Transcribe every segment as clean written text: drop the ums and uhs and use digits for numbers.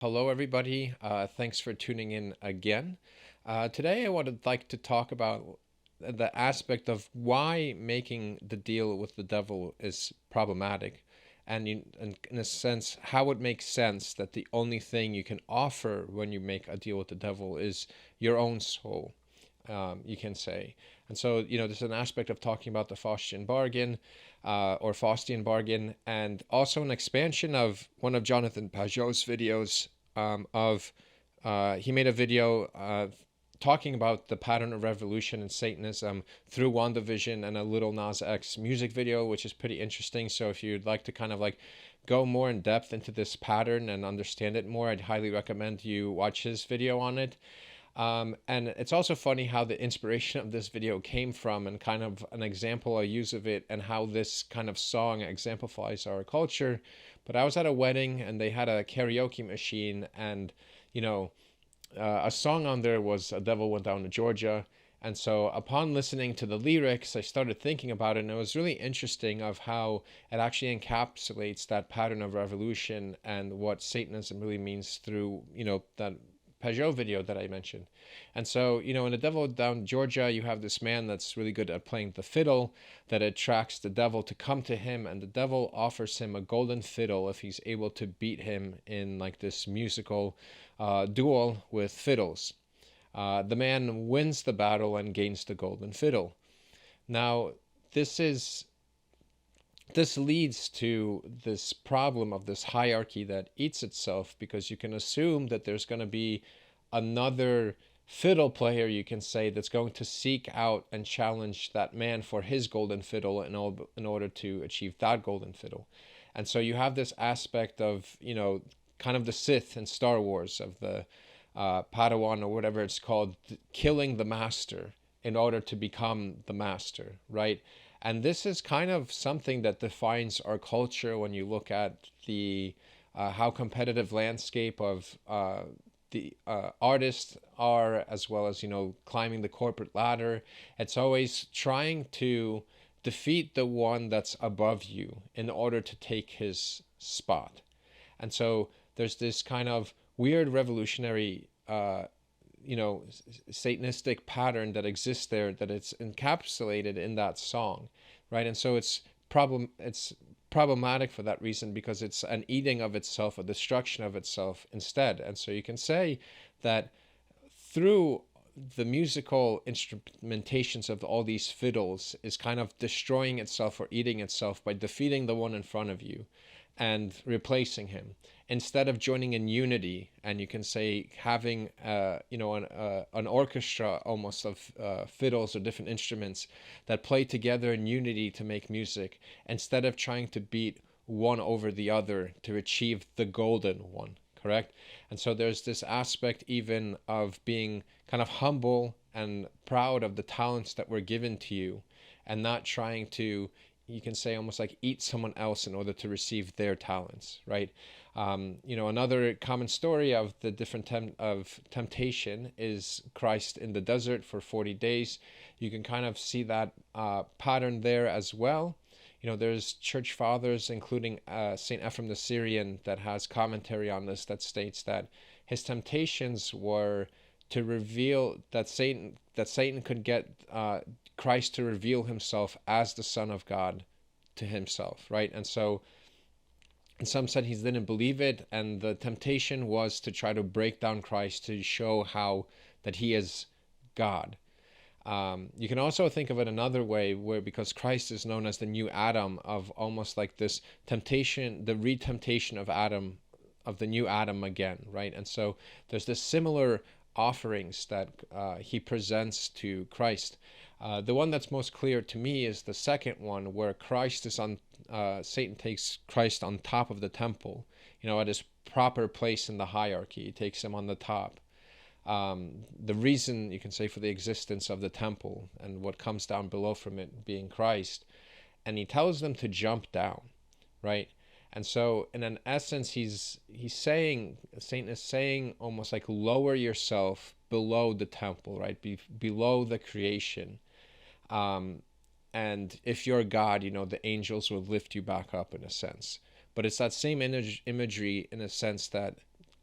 Hello, everybody. Thanks for tuning in again. Today, I would like to talk about the aspect of why making the deal with the devil is problematic, and in a sense, how it makes sense that the only thing you can offer when you make a deal with the devil is your own soul, you can say. And so, there's an aspect of talking about the Faustian bargain, or Faustian bargain, and also an expansion of one of Jonathan Pajot's videos. He made a video talking about the pattern of revolution in Satanism through WandaVision and a Little Nas X music video, which is pretty interesting. So if you'd like to kind of like go more in depth into this pattern and understand it more, I'd highly recommend you watch his video on it. And it's also funny how the inspiration of this video came from and kind of an example I use of it and how this kind of song exemplifies our culture. But I was at a wedding and they had a karaoke machine, and, you know, a song on there was "A Devil Went Down to Georgia." And so upon listening to the lyrics, I started thinking about it, and it was really interesting of how it actually encapsulates that pattern of revolution and what Satanism really means through, that Peugeot video that I mentioned. And so, in The Devil Down Georgia, you have this man that's really good at playing the fiddle that attracts the devil to come to him, and the devil offers him a golden fiddle if he's able to beat him in like this musical duel with fiddles. The man wins the battle and gains the golden fiddle. Now, this is this leads to this problem of this hierarchy that eats itself, because you can assume that there's going to be another fiddle player, you can say, that's going to seek out and challenge that man for his golden fiddle in order to achieve that golden fiddle. And so you have this aspect of, kind of the Sith in Star Wars, of the Padawan or whatever it's called, killing the master in order to become the master, right? And this is kind of something that defines our culture when you look at the how competitive landscape of the artists are, as well as climbing the corporate ladder. It's always trying to defeat the one that's above you in order to take his spot. And so there's this kind of weird revolutionary Satanistic pattern that exists there, that it's encapsulated in that song, right? And so it's problematic for that reason, because it's an eating of itself, a destruction of itself instead. And so you can say that through the musical instrumentations of all these fiddles is kind of destroying itself or eating itself by defeating the one in front of you and replacing him, instead of joining in unity. And you can say having an orchestra almost of fiddles or different instruments that play together in unity to make music, instead of trying to beat one over the other to achieve the golden one. Correct? And so there's this aspect even of being kind of humble and proud of the talents that were given to you, and not trying to, you can say, almost like eat someone else in order to receive their talents, right? Another common story of the different of temptation is Christ in the desert for 40 days. You can kind of see that pattern there as well. There's church fathers, including Saint Ephrem the Syrian, that has commentary on this, that states that his temptations were to reveal that Satan could get Christ to reveal himself as the Son of God to himself, right? And so, and some said he didn't believe it, and the temptation was to try to break down Christ to show how that he is God. You can also think of it another way, where because Christ is known as the new Adam, of almost like this temptation, the re-temptation of Adam, of the new Adam again, right? And so there's this similar offerings that he presents to Christ. The one that's most clear to me is the second one, where Christ is on. Satan takes Christ on top of the temple, at his proper place in the hierarchy. He takes him on the top. The reason, you can say, for the existence of the temple and what comes down below from it being Christ, and he tells them to jump down, right? And so, in an essence, Satan is saying almost like lower yourself below the temple, right? Below the creation. And if you're God, the angels will lift you back up in a sense. But it's that same imagery in a sense that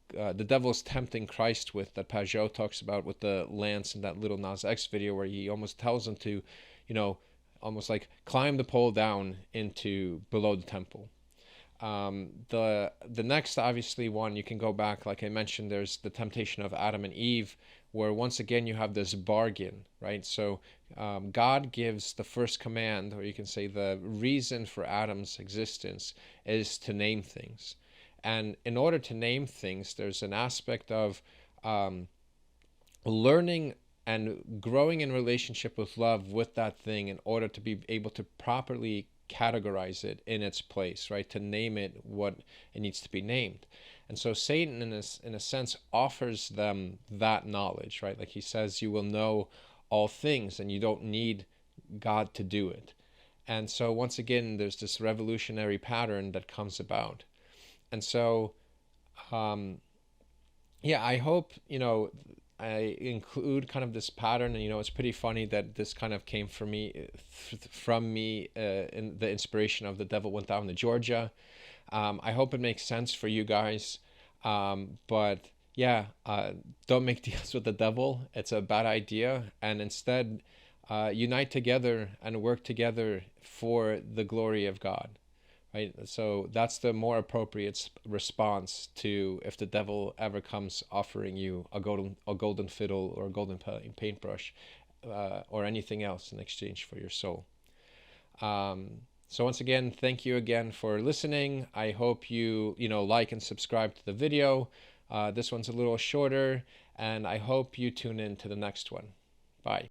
the devil's tempting Christ with, that Pajot talks about with the lance in that Little Nas X video, where he almost tells him to, you know, almost like climb the pole down into below the temple. The next obviously one, you can go back, like I mentioned, there's the temptation of Adam and Eve, where once again you have this bargain, right? So God gives the first command, or you can say the reason for Adam's existence is to name things. And in order to name things, there's an aspect of learning and growing in relationship with love with that thing in order to be able to properly categorize it in its place, right? To name it what it needs to be named. And so Satan, in a sense, offers them that knowledge, right? Like he says, you will know all things and you don't need God to do it. And so once again, there's this revolutionary pattern that comes about. And so, yeah, I hope, I include kind of this pattern, and it's pretty funny that this kind of came from me, in the inspiration of The Devil Went Down to Georgia. I hope it makes sense for you guys, but yeah, don't make deals with the devil. It's a bad idea, and instead, unite together and work together for the glory of God. Right? So that's the more appropriate response to if the devil ever comes offering you a golden fiddle or a golden paintbrush, or anything else in exchange for your soul. So once again, thank you again for listening. I hope you like and subscribe to the video. This one's a little shorter, and I hope you tune in to the next one. Bye.